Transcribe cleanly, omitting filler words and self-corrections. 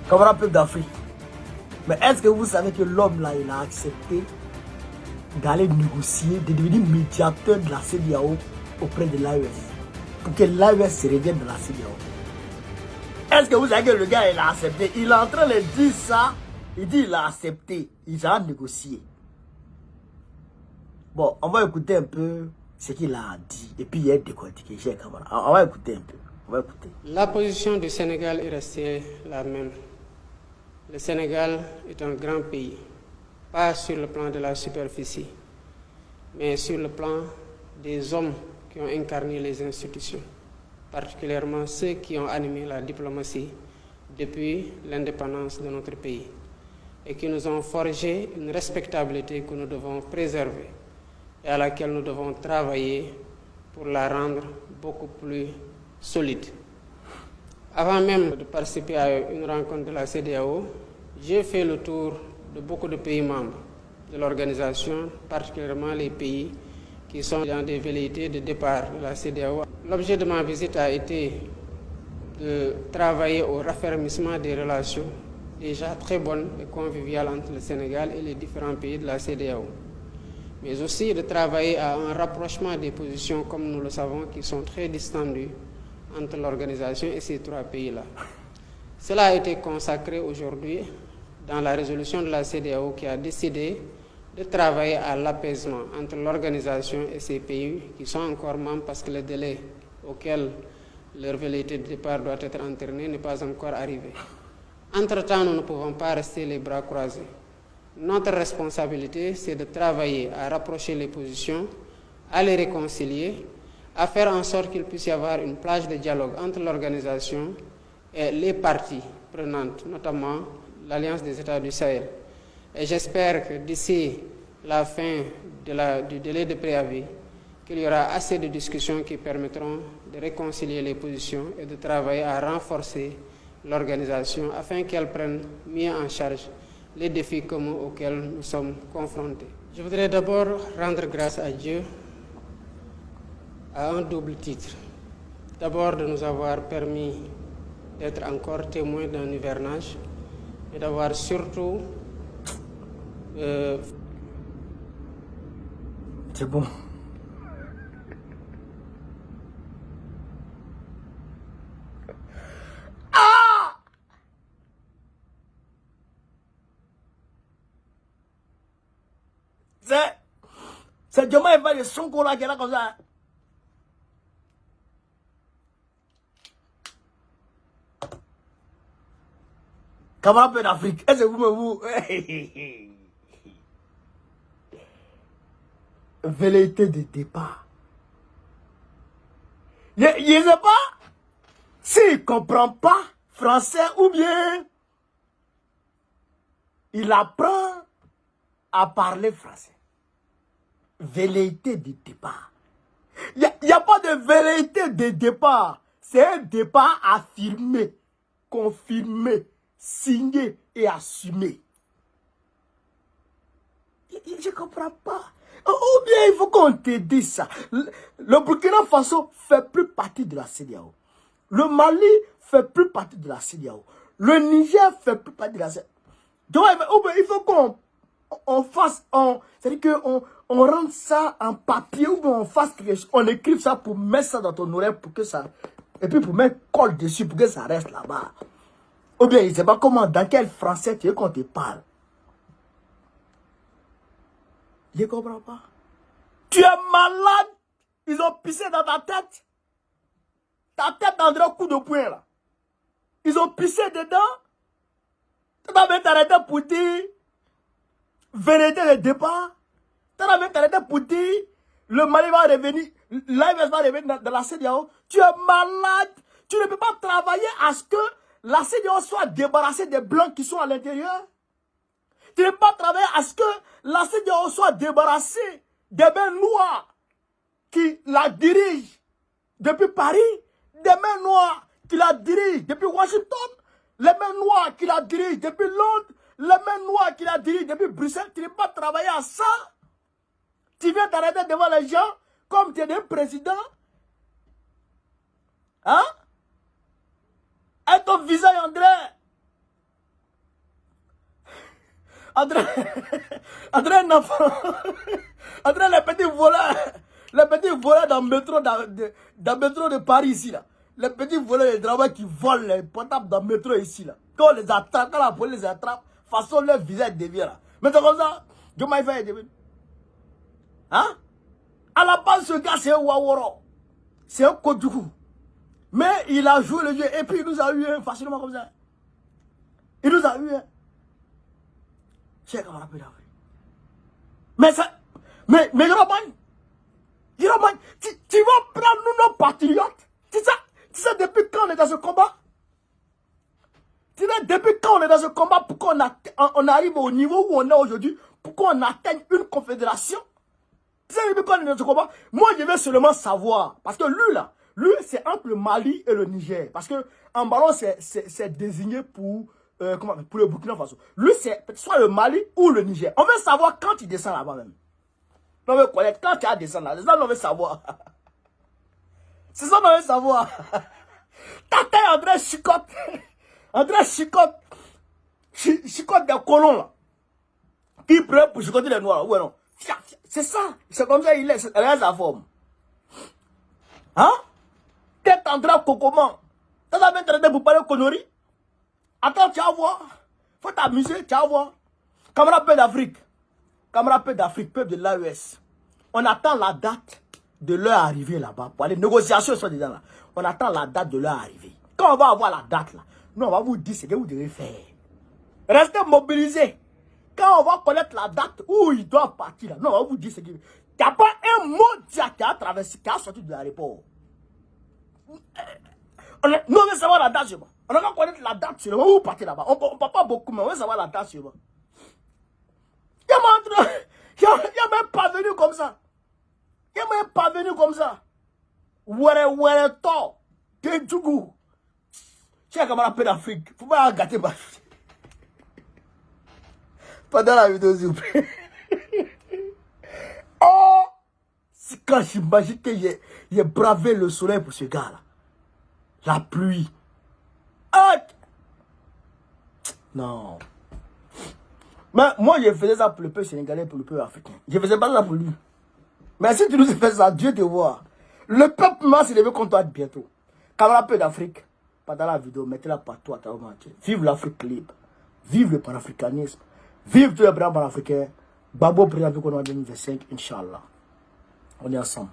camarade peuple d'Afrique. Mais est-ce que vous savez que l'homme là, il a accepté d'aller négocier, de devenir médiateur de la CEDEAO auprès de l'AES pour que l'AES se revienne de la CEDEAO? Est-ce que vous savez que le gars, il a accepté? Il est en train de dire ça. Il dit il a accepté. Il a négocié. Bon, on va écouter un peu ce qu'il a dit. Et puis il est décortiqué, chers camarades. On va écouter un peu. On va écouter. La position du Sénégal est restée la même. Le Sénégal est un grand pays. Pas sur le plan de la superficie, mais sur le plan des hommes qui ont incarné les institutions, particulièrement ceux qui ont animé la diplomatie depuis l'indépendance de notre pays et qui nous ont forgé une respectabilité que nous devons préserver et à laquelle nous devons travailler pour la rendre beaucoup plus solide. Avant même de participer à une rencontre de la CEDEAO, j'ai fait le tour de beaucoup de pays membres de l'organisation, particulièrement les pays qui sont dans des velléités de départ de la CEDEAO. L'objet de ma visite a été de travailler au raffermissement des relations déjà très bonnes et conviviales entre le Sénégal et les différents pays de la CEDEAO, mais aussi de travailler à un rapprochement des positions, comme nous le savons, qui sont très distendues entre l'organisation et ces trois pays-là. Cela a été consacré aujourd'hui dans la résolution de la CEDEAO qui a décidé de travailler à l'apaisement entre l'organisation et ces pays qui sont encore membres parce que le délai auquel leur velléité de départ doit être entériné n'est pas encore arrivé. Entre-temps, nous ne pouvons pas rester les bras croisés. Notre responsabilité, c'est de travailler à rapprocher les positions, à les réconcilier, à faire en sorte qu'il puisse y avoir une plage de dialogue entre l'organisation et les parties prenantes, notamment l'Alliance des États du Sahel. Et j'espère que d'ici la fin du délai de préavis, qu'il y aura assez de discussions qui permettront de réconcilier les positions et de travailler à renforcer l'organisation afin qu'elle prenne mieux en charge les défis communs auxquels nous sommes confrontés. Je voudrais d'abord rendre grâce à Dieu à un double titre. D'abord de nous avoir permis d'être encore témoins d'un hivernage et d'avoir surtout c'est bon. Ah! C'est Dioma il va de son là qui est là comme ça. Camarade peu d'Afrique, est-ce que vous velléité de départ. Je ne sais pas s'il ne comprend pas français ou bien il apprend à parler français. Velléité de départ. Il n'y a pas de velléité de départ. C'est un départ affirmé, confirmé, signé et assumé. Je ne comprends pas. Ou bien il faut qu'on te dise ça. Le Burkina Faso fait plus partie de la CEDEAO. Le Mali fait plus partie de la CEDEAO. Le Niger fait plus partie de la CEDEAO. Donc il faut qu'on fasse, c'est-à-dire qu'on rende ça en papier ou bien on écrive ça pour mettre ça dans ton oreille pour que ça, et puis pour mettre colle dessus pour que ça reste là-bas. Ou bien je ne sais pas comment, dans quel français tu veux qu'on te parle. Je ne comprends pas. Tu es malade. Ils ont pissé dans ta tête. Ta tête dans un coup de poing là. Ils ont pissé dedans. Tu vas même t'arrêter pour dire vérité de départ. Tu vas même t'arrêter pour dire le Mali va revenir. L'AES va revenir dans la CEDEAO. Tu es malade. Tu ne peux pas travailler à ce que la CEDEAO soit débarrassée des blancs qui sont à l'intérieur. Tu ne peux pas travailler à ce que la CEDEAO soit débarrassée des mains noires qui la dirigent depuis Paris, des mains noires qui la dirigent depuis Washington, les mains noires qui la dirigent depuis Londres, les mains noires qui la dirigent depuis Bruxelles. Tu ne peux pas travailler à ça. Tu viens t'arrêter devant les gens comme tu es un président. Hein? Et ton visage, André. André un enfant. André les petits voleurs dans le métro, dans le métro de Paris ici là. Les petits voleurs de travail qui volent les portables dans le métro ici là. Quand on les attrape, quand la police les attrape, façon leur visage devient là. Mais c'est comme ça, Dieu m'a fait devient. Hein? À la base, ce gars c'est un Waworo. C'est un Kodjougou. Mais il a joué le jeu et puis il nous a eu facilement comme ça. Il nous a eu Cheikh Amara Pedafri. Mais ça. Mais Yoroban, tu vas prendre nous nos patriotes. Tu sais depuis quand on est dans ce combat? Tu sais depuis quand on est dans ce combat pour qu'on on arrive au niveau où on est aujourd'hui, pour qu'on atteigne une confédération? Tu sais depuis quand on est dans ce combat? Moi je veux seulement savoir. Parce que lui c'est entre le Mali et le Niger. Parce que en ballon c'est désigné pour le Burkina Faso. Lui c'est soit le Mali ou le Niger. On veut savoir quand il descend là-bas même. On veut connaître quand tu as descendu là. C'est ça qu'on veut savoir. C'est ça qu'on veut savoir. Tata André Chicotte. André Chicotte. Chicotte des colons là. Qui prend pour chicoter les noirs. Ouais non. C'est ça. C'est comme ça il est. Elle a sa forme. Hein? Tête André Cocoman. Tu as bien traité pour parler de conneries. Attends, tu vas voir. Faut t'amuser, tu vas voir. Camarade peu d'Afrique. Camarade peu d'Afrique, peuple de l'AES. On attend la date de leur arrivée là-bas. Pour les négociations sont déjà là. On attend la date de leur arrivée. Quand on va avoir la date là, nous on va vous dire ce que vous devez faire. Restez mobilisés. Quand on va connaître la date où ils doivent partir là, nous on va vous dire ce que... Il n'y a pas un mot qui a traversé, qui a sorti de l'aéroport. Nous on veut savoir la date seulement. On va connaître la date seulement où vous partez là-bas. On ne parle pas beaucoup, mais on veut savoir la date seulement. Il n'y a même pas venu comme ça. Il n'y a même pas venu comme ça. Ouais, to. T'es du goût. Tu as comme un peu d'Afrique. Faut pas gâter ma vie. Pendant la vidéo, s'il vous plaît. Oh! C'est quand j'imagine que j'ai bravé le soleil pour ce gars-là. La pluie. Ah! Non. Mais moi, je faisais ça pour le peuple sénégalais, pour le peuple africain. Je ne faisais pas ça pour lui. Mais si tu nous fais ça, Dieu te voit. Le peuple m'a s'est levé contre toi bientôt. Camarade peu d'Afrique, pendant la vidéo, mettez-la partout à travers le monde. Vive l'Afrique libre. Vive le panafricanisme. Vive tous les bras panafricains. Babo président qu'on a en 2025, Inch'Allah. On est ensemble.